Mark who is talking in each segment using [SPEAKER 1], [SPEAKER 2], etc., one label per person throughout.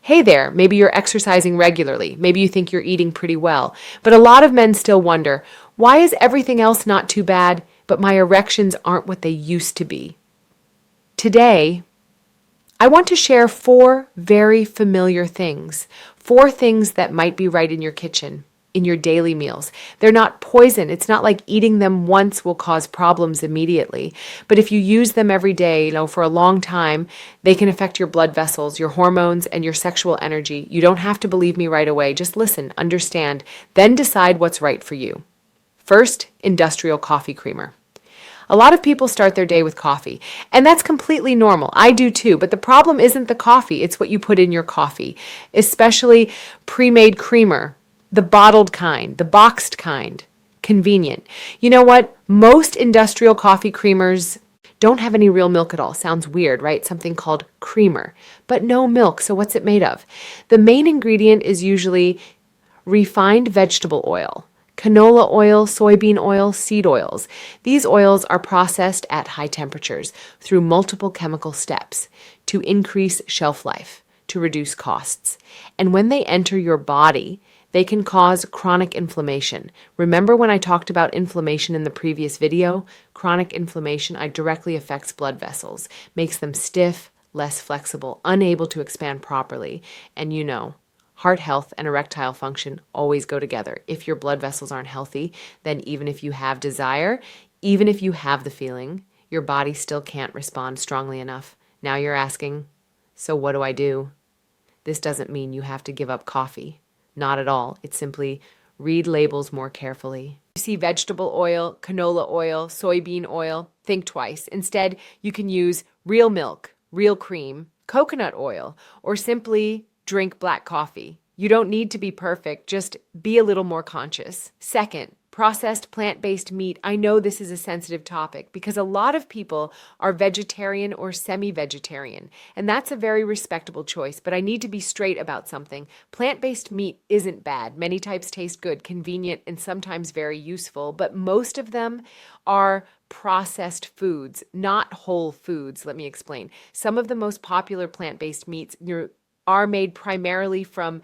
[SPEAKER 1] Hey there, maybe you're exercising regularly. Maybe you think you're eating pretty well. But a lot of men still wonder, why is everything else not too bad, but my erections aren't what they used to be? Today, I want to share 4 very familiar things, 4 things that might be right in your kitchen, in your daily meals. They're not poison. It's not like eating them once will cause problems immediately. But if you use them every day, for a long time, they can affect your blood vessels, your hormones, and your sexual energy. You don't have to believe me right away. Just listen, understand, then decide what's right for you. First, industrial coffee creamer. A lot of people start their day with coffee, and that's completely normal. I do too, but the problem isn't the coffee, it's what you put in your coffee, especially pre-made creamer, the bottled kind, the boxed kind. Convenient. You know what? Most industrial coffee creamers don't have any real milk at all. Sounds weird, right? Something called creamer, but no milk. So what's it made of? The main ingredient is usually refined vegetable oil. Canola oil, soybean oil, seed oils. These oils are processed at high temperatures through multiple chemical steps to increase shelf life, to reduce costs. And when they enter your body, they can cause chronic inflammation. Remember when I talked about inflammation in the previous video? Chronic inflammation directly affects blood vessels, makes them stiff, less flexible, unable to expand properly, and heart health and erectile function always go together. If your blood vessels aren't healthy, then even if you have desire, even if you have the feeling, your body still can't respond strongly enough. Now you're asking, so what do I do? This doesn't mean you have to give up coffee. Not at all. It's simply read labels more carefully. You see vegetable oil, canola oil, soybean oil, think twice. Instead, you can use real milk, real cream, coconut oil, or simply drink black coffee. You don't need to be perfect, just be a little more conscious. Second, processed plant-based meat. I know this is a sensitive topic because a lot of people are vegetarian or semi-vegetarian, and that's a very respectable choice, but I need to be straight about something. Plant-based meat isn't bad. Many types taste good, convenient, and sometimes very useful, but most of them are processed foods, not whole foods. Let me explain. Some of the most popular plant-based meats are made primarily from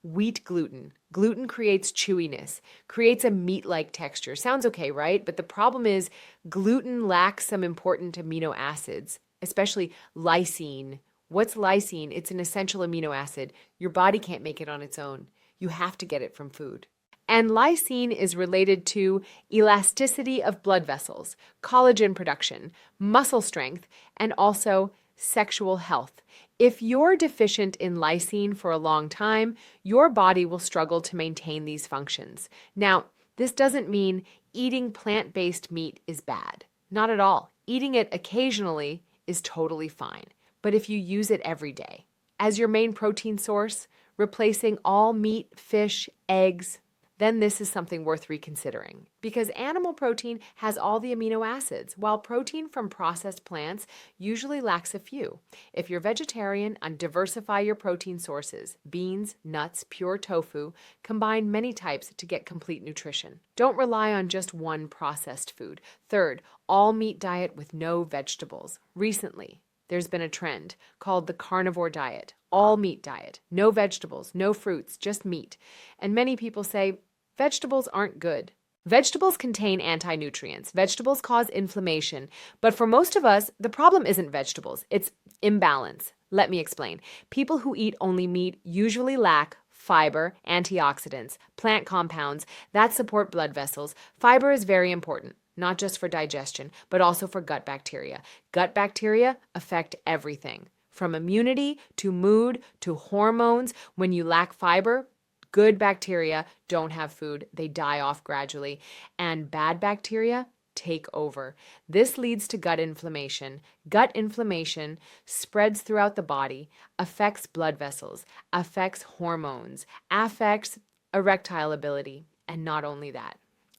[SPEAKER 1] wheat gluten. Gluten creates chewiness, creates a meat-like texture. Sounds okay, right? But the problem is gluten lacks some important amino acids, especially lysine. What's lysine? It's an essential amino acid. Your body can't make it on its own. You have to get it from food. And lysine is related to elasticity of blood vessels, collagen production, muscle strength, and also sexual health. If you're deficient in lysine for a long time, your body will struggle to maintain these functions. Now, this doesn't mean eating plant-based meat is bad. Not at all. Eating it occasionally is totally fine. But if you use it every day as your main protein source, replacing all meat, fish, eggs, then this is something worth reconsidering. Because animal protein has all the amino acids, while protein from processed plants usually lacks a few. If you're vegetarian, diversify your protein sources. Beans, nuts, pure tofu, combine many types to get complete nutrition. Don't rely on just one processed food. Third, all meat diet with no vegetables. Recently, there's been a trend called the carnivore diet, all meat diet, no vegetables, no fruits, just meat. And many people say, vegetables aren't good. Vegetables contain anti-nutrients. Vegetables cause inflammation. But for most of us, the problem isn't vegetables, it's imbalance. Let me explain. People who eat only meat usually lack fiber, antioxidants, plant compounds that support blood vessels. Fiber is very important, not just for digestion, but also for gut bacteria. Gut bacteria affect everything, from immunity to mood to hormones. When you lack fiber, good bacteria don't have food. They die off gradually. And bad bacteria take over. This leads to gut inflammation. Gut inflammation spreads throughout the body, affects blood vessels, affects hormones, affects erectile ability. And not only that,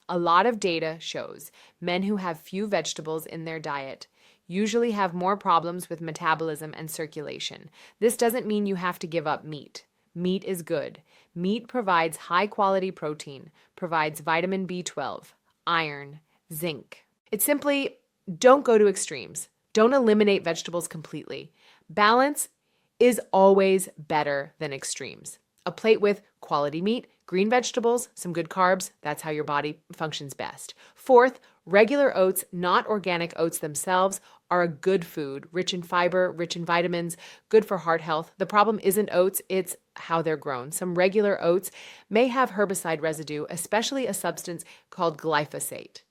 [SPEAKER 1] a lot of data shows men who have few vegetables in their diet usually have more problems with metabolism and circulation. This doesn't mean you have to give up meat. Meat is good. Meat provides high-quality protein, provides vitamin B12, iron, zinc. It's simply don't go to extremes. Don't eliminate vegetables completely. Balance is always better than extremes. A plate with quality meat, green vegetables, some good carbs, that's how your body functions best. Fourth, regular oats, not organic oats themselves, are a good food, rich in fiber, rich in vitamins, good for heart health. The problem isn't oats, it's how they're grown. Some regular oats may have herbicide residue, especially a substance called glyphosate.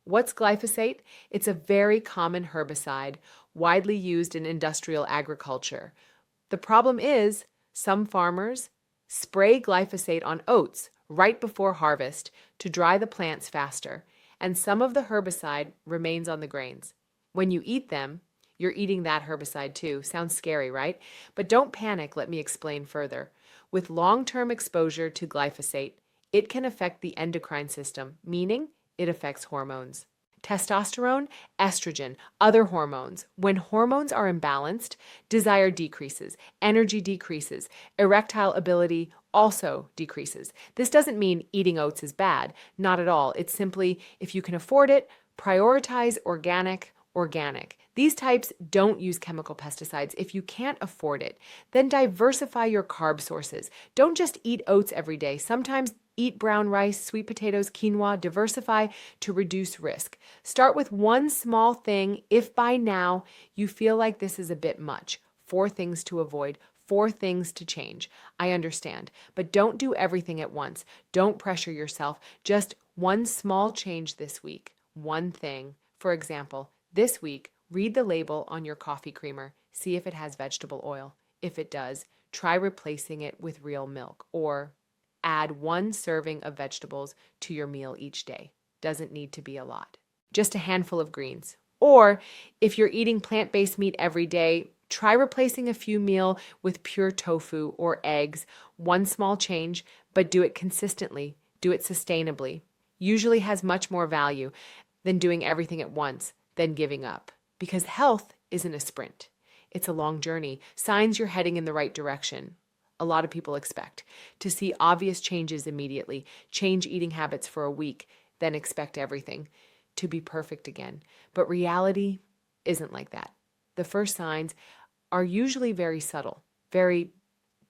[SPEAKER 1] What's glyphosate? It's a very common herbicide, widely used in industrial agriculture. The problem is, some farmers spray glyphosate on oats right before harvest to dry the plants faster, and some of the herbicide remains on the grains. When you eat them, you're eating that herbicide too. Sounds scary, right? But don't panic, let me explain further. With long-term exposure to glyphosate, it can affect the endocrine system, meaning it affects hormones. Testosterone, estrogen, other hormones. When hormones are imbalanced, desire decreases, energy decreases, erectile ability also decreases. This doesn't mean eating oats is bad, not at all. It's simply, if you can afford it, prioritize organic. These types don't use chemical pesticides. If you can't afford it, then diversify your carb sources. Don't just eat oats every day. Sometimes eat brown rice, sweet potatoes, quinoa, diversify to reduce risk. Start with one small thing if by now you feel like this is a bit much. 4 things to avoid, 4 things to change. I understand, but don't do everything at once. Don't pressure yourself. Just one small change this week, one thing. For example, this week, read the label on your coffee creamer. See if it has vegetable oil. If it does, try replacing it with real milk, or add 1 serving of vegetables to your meal each day. Doesn't need to be a lot. Just a handful of greens. Or if you're eating plant-based meat every day, try replacing a few meal with pure tofu or eggs. 1 small change, but do it consistently. Do it sustainably. Usually has much more value than doing everything at once, than giving up. Because health isn't a sprint. It's a long journey. Signs you're heading in the right direction. A lot of people expect to see obvious changes immediately, change eating habits for a week, then expect everything to be perfect again. But reality isn't like that. The first signs are usually very subtle, very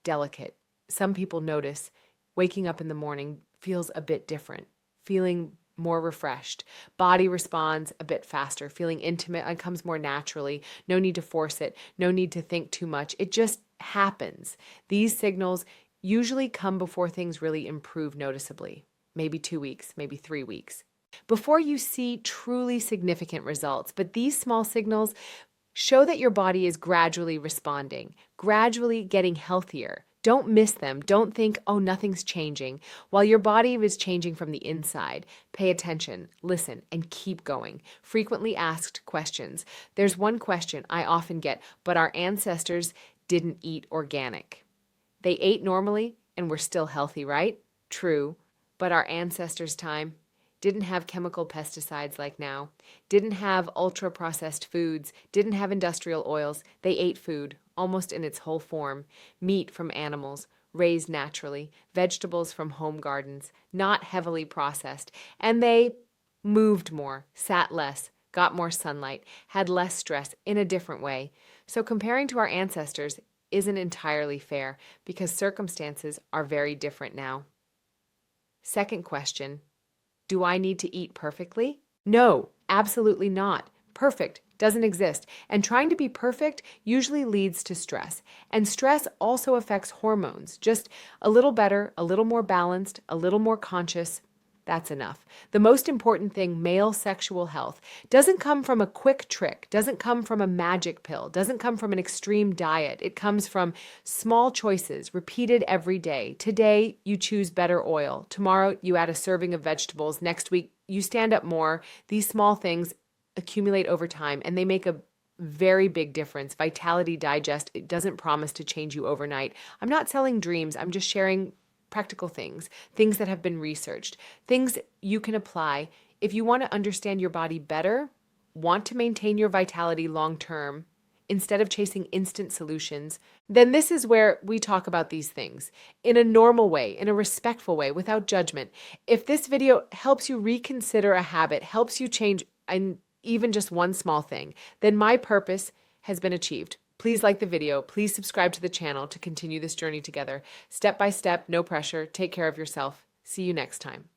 [SPEAKER 1] delicate. Some people notice waking up in the morning feels a bit different, feeling more refreshed. Body responds a bit faster, feeling intimate and comes more naturally. No need to force it. No need to think too much. It just happens. These signals usually come before things really improve noticeably. Maybe 2 weeks, maybe 3 weeks. Before you see truly significant results, but these small signals show that your body is gradually responding, gradually getting healthier. Don't miss them. Don't think, oh, nothing's changing. While your body is changing from the inside, pay attention, listen, and keep going. Frequently asked questions. There's one question I often get, but our ancestors didn't eat organic. They ate normally and were still healthy, right? True, but our ancestors' time didn't have chemical pesticides like now, didn't have ultra-processed foods, didn't have industrial oils. They ate food, almost in its whole form, meat from animals, raised naturally, vegetables from home gardens, not heavily processed, and they moved more, sat less, got more sunlight, had less stress in a different way. So comparing to our ancestors isn't entirely fair because circumstances are very different now. Second question, do I need to eat perfectly? No, absolutely not. Perfect doesn't exist. And trying to be perfect usually leads to stress. And stress also affects hormones. Just a little better, a little more balanced, a little more conscious. That's enough. The most important thing, male sexual health, doesn't come from a quick trick, doesn't come from a magic pill, doesn't come from an extreme diet. It comes from small choices repeated every day. Today, you choose better oil. Tomorrow, you add a serving of vegetables. Next week, you stand up more. These small things accumulate over time and they make a very big difference. Vitality Digest, it doesn't promise to change you overnight. I'm not selling dreams. I'm just sharing practical things that have been researched, things you can apply. If you want to understand your body better, want to maintain your vitality long term, instead of chasing instant solutions, then this is where we talk about these things in a normal way, in a respectful way, without judgment. If this video helps you reconsider a habit, helps you change and even just one small thing, then my purpose has been achieved. Please Please like the video. Please subscribe to the channel to continue this journey together. Step by step, no pressure. Take care of yourself. See you next time.